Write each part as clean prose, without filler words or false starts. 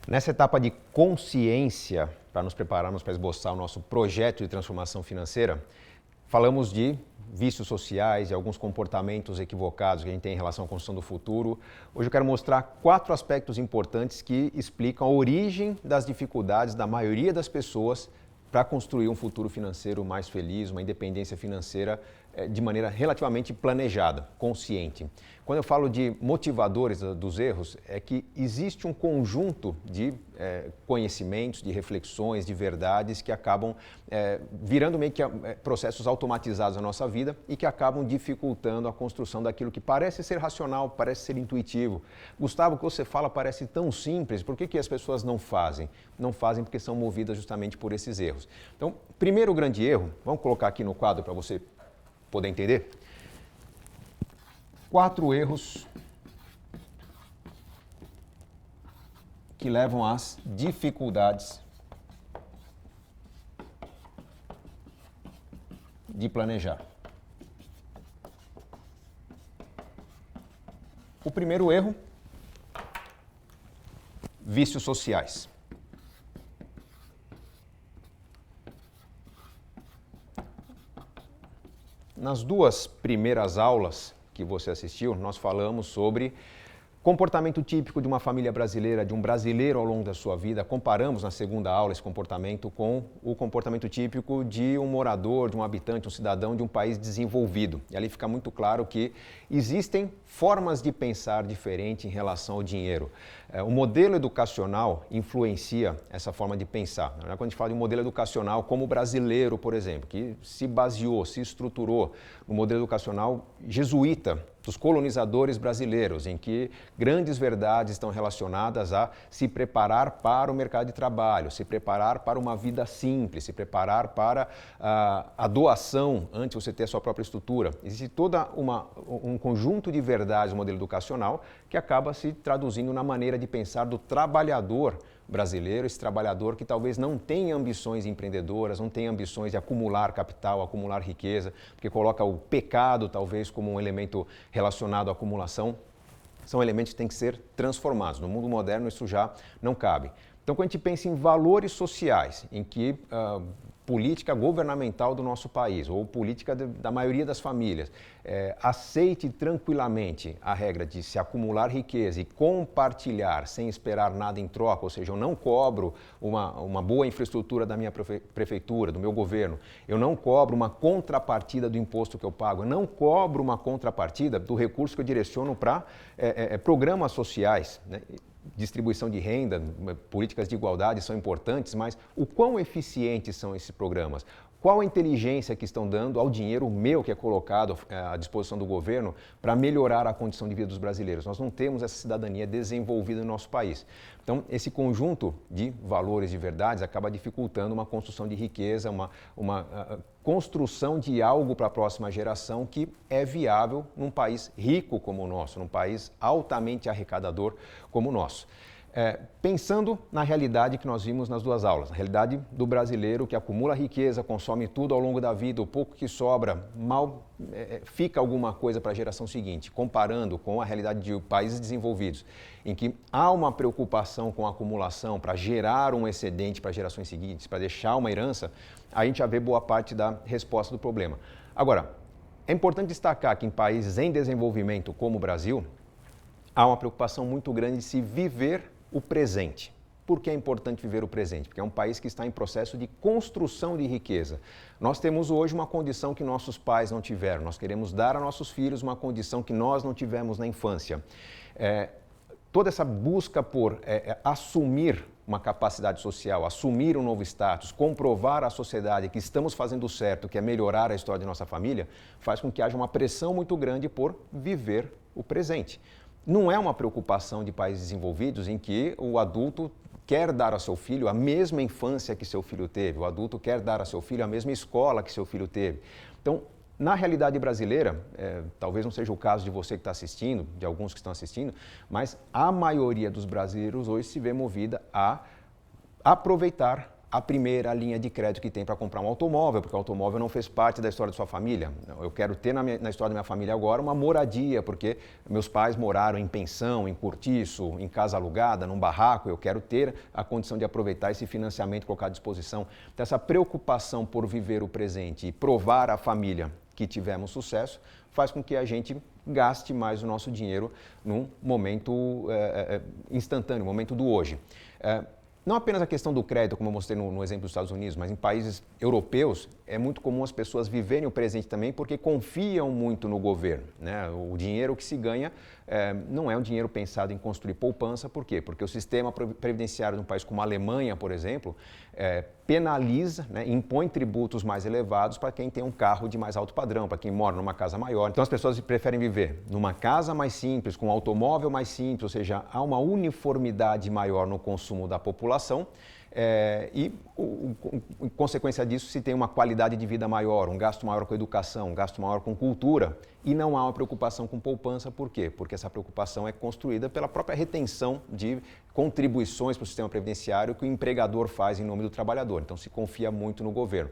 Nessa etapa de consciência, para nos prepararmos para esboçar o nosso projeto de transformação financeira, falamos de vícios sociais e alguns comportamentos equivocados que a gente tem em relação à construção do futuro. Hoje eu quero mostrar 4 aspectos importantes que explicam a origem das dificuldades da maioria das pessoas para construir um futuro financeiro mais feliz, uma independência financeira de maneira relativamente planejada, consciente. Quando eu falo de motivadores dos erros, é que existe um conjunto de conhecimentos, de reflexões, de verdades que acabam virando meio que processos automatizados na nossa vida e que acabam dificultando a construção daquilo que parece ser racional, parece ser intuitivo. Gustavo, o que você fala parece tão simples, por que as pessoas não fazem? Não fazem porque são movidas justamente por esses erros. Então, primeiro grande erro, vamos colocar aqui no quadro para você poder entender. 4 erros que levam às dificuldades de planejar. O primeiro erro, vícios sociais. Nas 2 primeiras aulas que você assistiu, nós falamos sobre comportamento típico de uma família brasileira, de um brasileiro ao longo da sua vida. Comparamos na segunda aula esse comportamento com o comportamento típico de um morador, de um habitante, um cidadão de um país desenvolvido. E ali fica muito claro que existem formas de pensar diferentes em relação ao dinheiro. O modelo educacional influencia essa forma de pensar. Quando a gente fala de um modelo educacional como o brasileiro, por exemplo, que se baseou, se estruturou no modelo educacional jesuíta, dos colonizadores brasileiros, em que grandes verdades estão relacionadas a se preparar para o mercado de trabalho, se preparar para uma vida simples, se preparar para a doação antes de você ter a sua própria estrutura. Existe todo um conjunto de verdades no modelo educacional que acaba se traduzindo na maneira de pensar do trabalhador brasileiro, esse trabalhador que talvez não tenha ambições empreendedoras, não tenha ambições de acumular capital, acumular riqueza, porque coloca o pecado talvez como um elemento relacionado à acumulação. São elementos que têm que ser transformados. No mundo moderno isso já não cabe. Então, quando a gente pensa em valores sociais, em que política governamental do nosso país, ou política da maioria das famílias, aceite tranquilamente a regra de se acumular riqueza e compartilhar sem esperar nada em troca, ou seja, eu não cobro uma boa infraestrutura da minha prefeitura, do meu governo, eu não cobro uma contrapartida do imposto que eu pago, eu não cobro uma contrapartida do recurso que eu direciono para programas sociais, né? Distribuição de renda, políticas de igualdade são importantes, mas o quão eficientes são esses programas? Qual a inteligência que estão dando ao dinheiro meu que é colocado à disposição do governo para melhorar a condição de vida dos brasileiros? Nós não temos essa cidadania desenvolvida no nosso país. Então, esse conjunto de valores e verdades acaba dificultando uma construção de riqueza, uma construção de algo para a próxima geração que é viável num país rico como o nosso, num país altamente arrecadador como o nosso. Pensando na realidade que nós vimos nas 2 aulas, a realidade do brasileiro que acumula riqueza, consome tudo ao longo da vida, o pouco que sobra, mal fica alguma coisa para a geração seguinte, comparando com a realidade de países desenvolvidos, em que há uma preocupação com a acumulação para gerar um excedente para gerações seguintes, para deixar uma herança, a gente já vê boa parte da resposta do problema. Agora, é importante destacar que em países em desenvolvimento como o Brasil, há uma preocupação muito grande de se viver o presente. Por que é importante viver o presente? Porque é um país que está em processo de construção de riqueza. Nós temos hoje uma condição que nossos pais não tiveram. Nós queremos dar a nossos filhos uma condição que nós não tivemos na infância. Toda essa busca por assumir uma capacidade social, assumir um novo status, comprovar à sociedade que estamos fazendo certo, que é melhorar a história de nossa família, faz com que haja uma pressão muito grande por viver o presente. Não é uma preocupação de países desenvolvidos em que o adulto quer dar ao seu filho a mesma infância que seu filho teve, o adulto quer dar ao seu filho a mesma escola que seu filho teve. Então, na realidade brasileira, talvez não seja o caso de você que está assistindo, de alguns que estão assistindo, mas a maioria dos brasileiros hoje se vê movida a aproveitar a primeira linha de crédito que tem para comprar um automóvel, porque o automóvel não fez parte da história da sua família. Eu quero ter na história da minha família agora uma moradia, porque meus pais moraram em pensão, em cortiço, em casa alugada, num barraco. Eu quero ter a condição de aproveitar esse financiamento colocado à disposição. Então, essa preocupação por viver o presente e provar à família que tivemos sucesso faz com que a gente gaste mais o nosso dinheiro num momento instantâneo, no momento do hoje. Não apenas a questão do crédito, como eu mostrei no exemplo dos Estados Unidos, mas em países europeus é muito comum as pessoas viverem o presente também porque confiam muito no governo, né? O dinheiro que se ganha não é um dinheiro pensado em construir poupança. Por quê? Porque o sistema previdenciário de um país como a Alemanha, por exemplo, penaliza, né, impõe tributos mais elevados para quem tem um carro de mais alto padrão, para quem mora numa casa maior. Então as pessoas preferem viver numa casa mais simples, com um automóvel mais simples, ou seja, há uma uniformidade maior no consumo da população. Em consequência disso, se tem uma qualidade de vida maior, um gasto maior com educação, um gasto maior com cultura, e não há uma preocupação com poupança. Por quê? Porque essa preocupação é construída pela própria retenção de contribuições para o sistema previdenciário que o empregador faz em nome do trabalhador. Então, se confia muito no governo.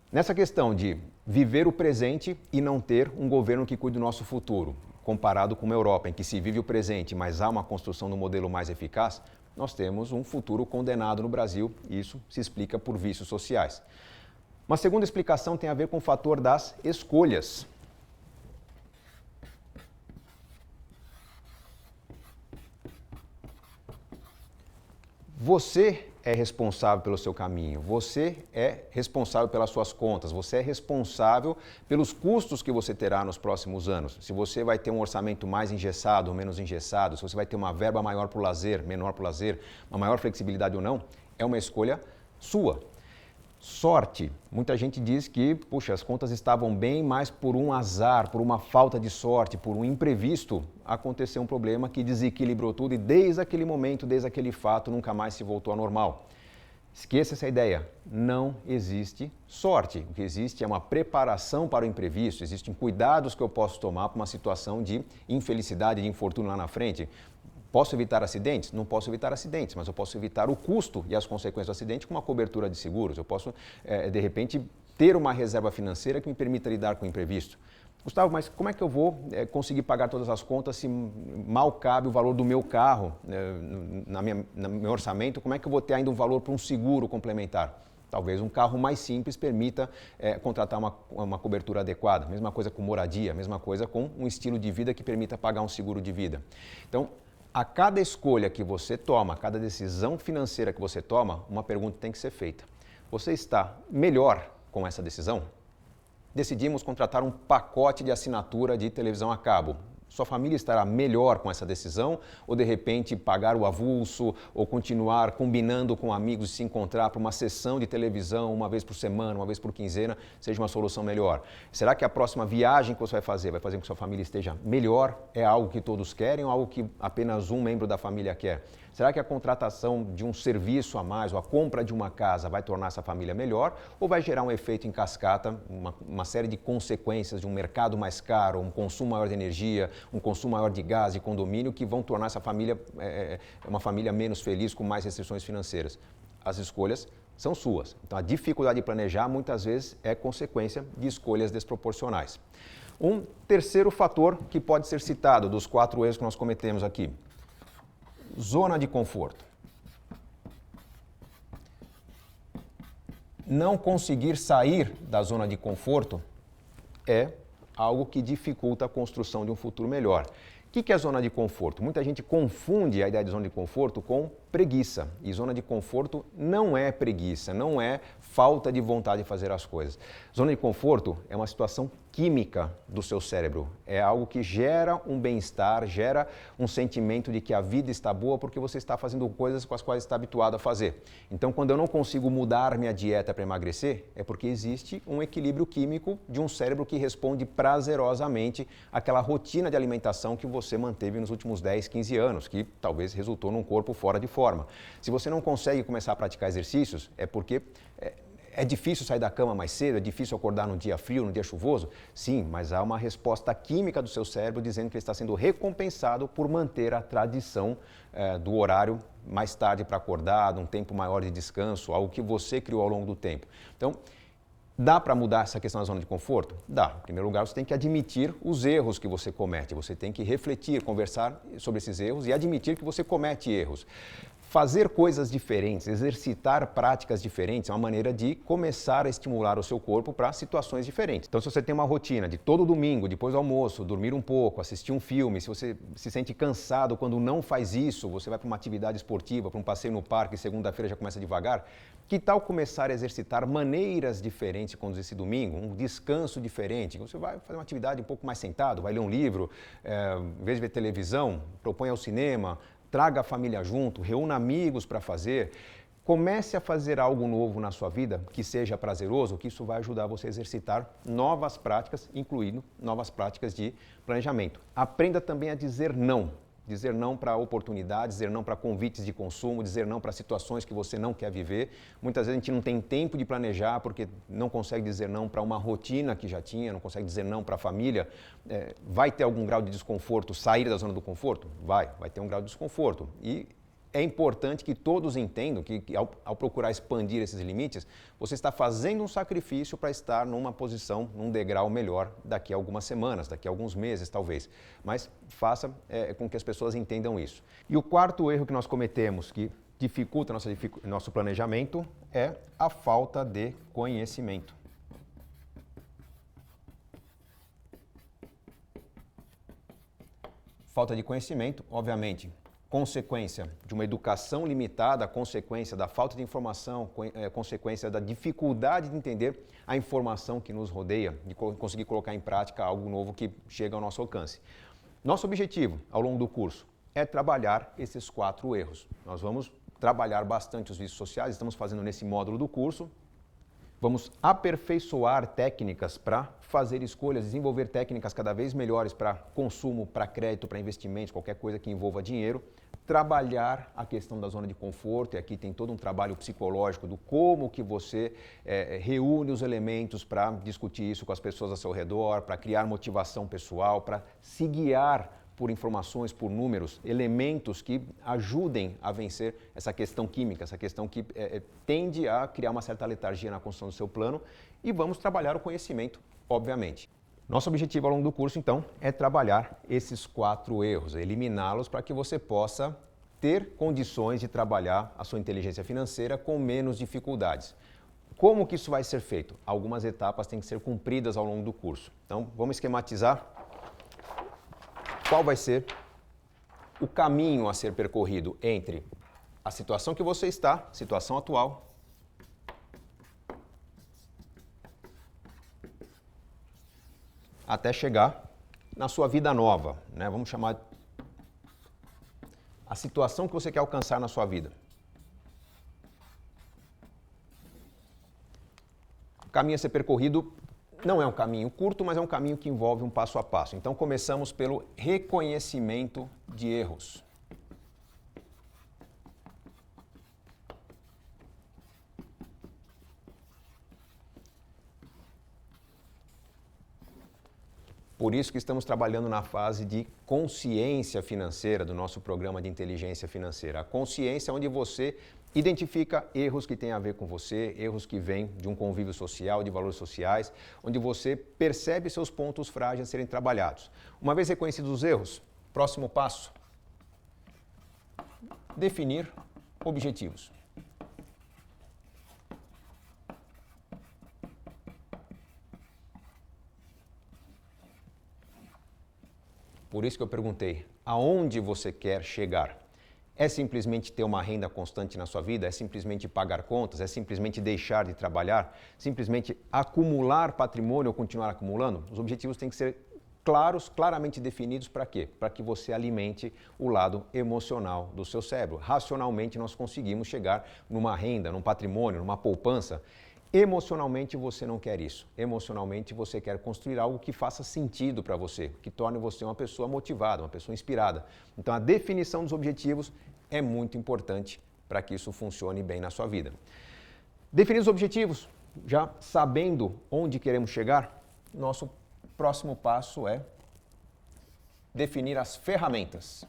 Nessa questão de viver o presente e não ter um governo que cuide do nosso futuro, comparado com a Europa, em que se vive o presente, mas há uma construção do modelo mais eficaz, nós temos um futuro condenado no Brasil, e isso se explica por vícios sociais. Uma segunda explicação tem a ver com o fator das escolhas. Você é responsável pelo seu caminho, você é responsável pelas suas contas, você é responsável pelos custos que você terá nos próximos anos. Se você vai ter um orçamento mais engessado ou menos engessado, se você vai ter uma verba maior para o lazer, menor para o lazer, uma maior flexibilidade ou não, é uma escolha sua. Sorte. Muita gente diz que, puxa, as contas estavam bem, mas por um azar, por uma falta de sorte, por um imprevisto, aconteceu um problema que desequilibrou tudo e desde aquele momento, desde aquele fato, nunca mais se voltou ao normal. Esqueça essa ideia. Não existe sorte. O que existe é uma preparação para o imprevisto, existem cuidados que eu posso tomar para uma situação de infelicidade, de infortúnio lá na frente. Posso evitar acidentes? Não posso evitar acidentes, mas eu posso evitar o custo e as consequências do acidente com uma cobertura de seguros. Eu posso, de repente, ter uma reserva financeira que me permita lidar com o imprevisto. Gustavo, mas como é que eu vou conseguir pagar todas as contas se mal cabe o valor do meu carro no meu orçamento? Como é que eu vou ter ainda um valor para um seguro complementar? Talvez um carro mais simples permita contratar uma cobertura adequada. Mesma coisa com moradia, mesma coisa com um estilo de vida que permita pagar um seguro de vida. Então, a cada escolha que você toma, a cada decisão financeira que você toma, uma pergunta tem que ser feita. Você está melhor com essa decisão? Decidimos contratar um pacote de assinatura de televisão a cabo. Sua família estará melhor com essa decisão ou, de repente, pagar o avulso ou continuar combinando com amigos de se encontrar para uma sessão de televisão uma vez por semana, uma vez por quinzena, seja uma solução melhor? Será que a próxima viagem que você vai fazer com que sua família esteja melhor? É algo que todos querem ou algo que apenas um membro da família quer? Será que a contratação de um serviço a mais ou a compra de uma casa vai tornar essa família melhor ou vai gerar um efeito em cascata, uma série de consequências de um mercado mais caro, um consumo maior de energia, um consumo maior de gás e condomínio que vão tornar essa família uma família menos feliz com mais restrições financeiras? As escolhas são suas. Então a dificuldade de planejar muitas vezes é consequência de escolhas desproporcionais. Um terceiro fator que pode ser citado dos 4 erros que nós cometemos aqui. Zona de conforto. Não conseguir sair da zona de conforto é algo que dificulta a construção de um futuro melhor. O que é zona de conforto? Muita gente confunde a ideia de zona de conforto com preguiça. E zona de conforto não é preguiça, não é falta de vontade de fazer as coisas. Zona de conforto é uma situação química do seu cérebro. É algo que gera um bem-estar, gera um sentimento de que a vida está boa porque você está fazendo coisas com as quais está habituado a fazer. Então, quando eu não consigo mudar minha dieta para emagrecer, é porque existe um equilíbrio químico de um cérebro que responde prazerosamente àquela rotina de alimentação que você manteve nos últimos 10, 15 anos, que talvez resultou num corpo fora de forma. Se você não consegue começar a praticar exercícios, é porque É difícil sair da cama mais cedo? É difícil acordar num dia frio, num dia chuvoso? Sim, mas há uma resposta química do seu cérebro dizendo que ele está sendo recompensado por manter a tradição do horário mais tarde para acordar, um tempo maior de descanso, algo que você criou ao longo do tempo. Então, dá para mudar essa questão da zona de conforto? Dá. Em primeiro lugar, você tem que admitir os erros que você comete. Você tem que refletir, conversar sobre esses erros e admitir que você comete erros. Fazer coisas diferentes, exercitar práticas diferentes é uma maneira de começar a estimular o seu corpo para situações diferentes. Então, se você tem uma rotina de todo domingo, depois do almoço, dormir um pouco, assistir um filme, se você se sente cansado quando não faz isso, você vai para uma atividade esportiva, para um passeio no parque, segunda-feira já começa devagar, que tal começar a exercitar maneiras diferentes de conduzir esse domingo, um descanso diferente? Você vai fazer uma atividade um pouco mais sentado, vai ler um livro, em vez de ver televisão, propõe ao cinema, traga a família junto, reúna amigos para fazer. Comece a fazer algo novo na sua vida que seja prazeroso, que isso vai ajudar você a exercitar novas práticas, incluindo novas práticas de planejamento. Aprenda também a dizer não. Dizer não para oportunidades, dizer não para convites de consumo, dizer não para situações que você não quer viver. Muitas vezes a gente não tem tempo de planejar porque não consegue dizer não para uma rotina que já tinha, não consegue dizer não para a família. Vai ter algum grau de desconforto sair da zona do conforto? Vai ter um grau de desconforto. E é importante que todos entendam que ao procurar expandir esses limites, você está fazendo um sacrifício para estar numa posição, num degrau melhor daqui a algumas semanas, daqui a alguns meses talvez. Mas faça com que as pessoas entendam isso. E o quarto erro que nós cometemos, que dificulta nosso planejamento, é a falta de conhecimento. Falta de conhecimento, obviamente, consequência de uma educação limitada, consequência da falta de informação, consequência da dificuldade de entender a informação que nos rodeia, de conseguir colocar em prática algo novo que chega ao nosso alcance. Nosso objetivo, ao longo do curso, é trabalhar esses 4 erros. Nós vamos trabalhar bastante os vícios sociais, estamos fazendo nesse módulo do curso. Vamos aperfeiçoar técnicas para fazer escolhas, desenvolver técnicas cada vez melhores para consumo, para crédito, para investimentos, qualquer coisa que envolva dinheiro. Trabalhar a questão da zona de conforto, e aqui tem todo um trabalho psicológico do como que você reúne os elementos para discutir isso com as pessoas ao seu redor, para criar motivação pessoal, para se guiar por informações, por números, elementos que ajudem a vencer essa questão química, essa questão que tende a criar uma certa letargia na construção do seu plano, e vamos trabalhar o conhecimento, obviamente. Nosso objetivo ao longo do curso, então, é trabalhar esses 4 erros, eliminá-los para que você possa ter condições de trabalhar a sua inteligência financeira com menos dificuldades. Como que isso vai ser feito? Algumas etapas têm que ser cumpridas ao longo do curso. Então, vamos esquematizar qual vai ser o caminho a ser percorrido entre a situação que você está, situação atual, até chegar na sua vida nova, né? Vamos chamar a situação que você quer alcançar na sua vida. O caminho a ser percorrido não é um caminho curto, mas é um caminho que envolve um passo a passo. Então, começamos pelo reconhecimento de erros. Por isso que estamos trabalhando na fase de consciência financeira do nosso programa de inteligência financeira. A consciência é onde você identifica erros que têm a ver com você, erros que vêm de um convívio social, de valores sociais, onde você percebe seus pontos frágeis a serem trabalhados. Uma vez reconhecidos os erros, próximo passo, definir objetivos. Por isso que eu perguntei, aonde você quer chegar? É simplesmente ter uma renda constante na sua vida? É simplesmente pagar contas? É simplesmente deixar de trabalhar? Simplesmente acumular patrimônio ou continuar acumulando? Os objetivos têm que ser claros, claramente definidos para quê? Para que você alimente o lado emocional do seu cérebro. Racionalmente nós conseguimos chegar numa renda, num patrimônio, numa poupança. Emocionalmente você não quer isso. Emocionalmente você quer construir algo que faça sentido para você, que torne você uma pessoa motivada, uma pessoa inspirada. Então a definição dos objetivos é muito importante para que isso funcione bem na sua vida. Definidos os objetivos, já sabendo onde queremos chegar, nosso próximo passo é definir as ferramentas.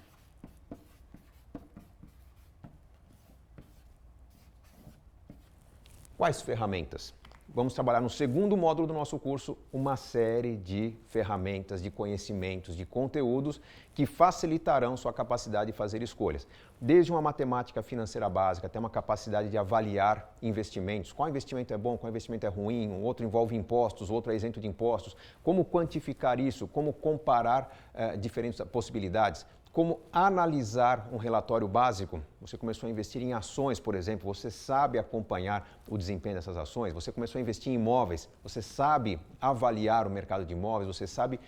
Quais ferramentas? Vamos trabalhar no segundo módulo do nosso curso uma série de ferramentas, de conhecimentos, de conteúdos que facilitarão sua capacidade de fazer escolhas. Desde uma matemática financeira básica até uma capacidade de avaliar investimentos. Qual investimento é bom, qual investimento é ruim, um outro envolve impostos, outro é isento de impostos. Como quantificar isso, como comparar diferentes possibilidades. Como analisar um relatório básico. Você começou a investir em ações, por exemplo, você sabe acompanhar o desempenho dessas ações. Você começou a investir em imóveis, você sabe avaliar o mercado de imóveis, você sabe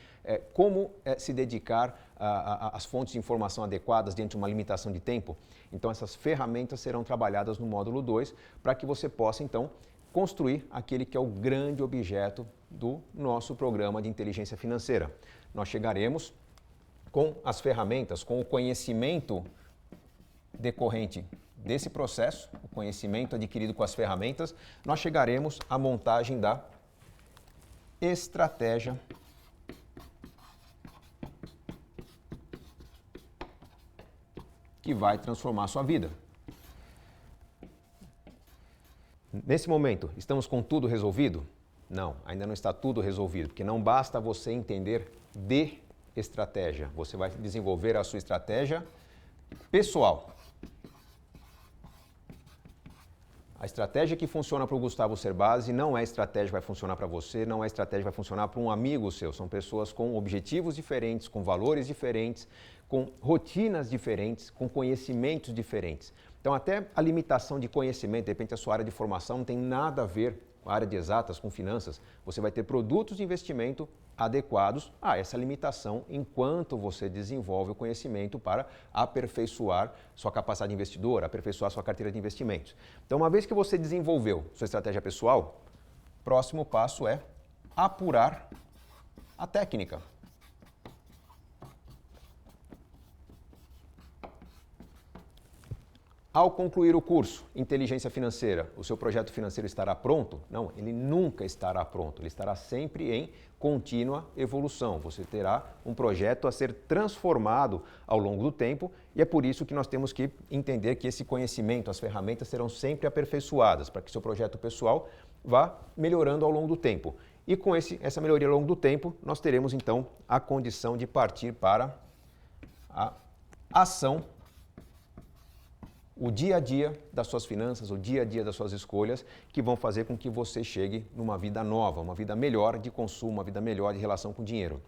como se dedicar às fontes de informação adequadas diante de uma limitação de tempo. Então, essas ferramentas serão trabalhadas no módulo 2 para que você possa, então, construir aquele que é o grande objeto do nosso programa de inteligência financeira. Nós chegaremos com as ferramentas, com o conhecimento decorrente desse processo, o conhecimento adquirido com as ferramentas, nós chegaremos à montagem da estratégia que vai transformar a sua vida. Nesse momento, estamos com tudo resolvido? Não, ainda não está tudo resolvido, porque não basta você entender de estratégia. Você vai desenvolver a sua estratégia pessoal. A estratégia que funciona para o Gustavo Cerbasi não é a estratégia que vai funcionar para você, não é a estratégia que vai funcionar para um amigo seu. São pessoas com objetivos diferentes, com valores diferentes, com rotinas diferentes, com conhecimentos diferentes. Então, até a limitação de conhecimento, de repente a sua área de formação não tem nada a ver com a área de exatas, com finanças. Você vai ter produtos de investimento adequados a essa limitação enquanto você desenvolve o conhecimento para aperfeiçoar sua capacidade investidora, aperfeiçoar sua carteira de investimentos. Então, uma vez que você desenvolveu sua estratégia pessoal, o próximo passo é apurar a técnica. Ao concluir o curso Inteligência Financeira, o seu projeto financeiro estará pronto? Não, ele nunca estará pronto. Ele estará sempre em contínua evolução. Você terá um projeto a ser transformado ao longo do tempo e é por isso que nós temos que entender que esse conhecimento, as ferramentas serão sempre aperfeiçoadas para que seu projeto pessoal vá melhorando ao longo do tempo. E com essa melhoria ao longo do tempo, nós teremos então a condição de partir para a ação, o dia a dia das suas finanças, o dia a dia das suas escolhas, que vão fazer com que você chegue numa vida nova, uma vida melhor de consumo, uma vida melhor de relação com o dinheiro.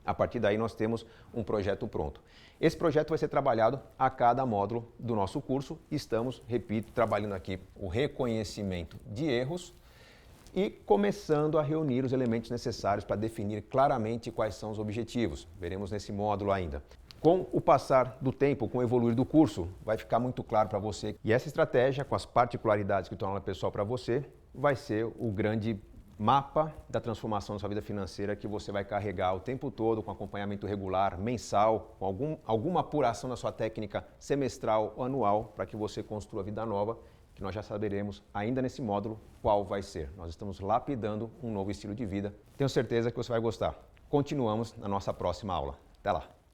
A partir daí nós temos um projeto pronto. Esse projeto vai ser trabalhado a cada módulo do nosso curso. Estamos, repito, trabalhando aqui o reconhecimento de erros e começando a reunir os elementos necessários para definir claramente quais são os objetivos. Veremos nesse módulo ainda. Com o passar do tempo, com o evoluir do curso, vai ficar muito claro para você. E essa estratégia, com as particularidades que tornam ela pessoal para você, vai ser o grande mapa da transformação da sua vida financeira que você vai carregar o tempo todo, com acompanhamento regular, mensal, com alguma apuração da sua técnica semestral ou anual, para que você construa a vida nova, que nós já saberemos ainda nesse módulo qual vai ser. Nós estamos lapidando um novo estilo de vida. Tenho certeza que você vai gostar. Continuamos na nossa próxima aula. Até lá!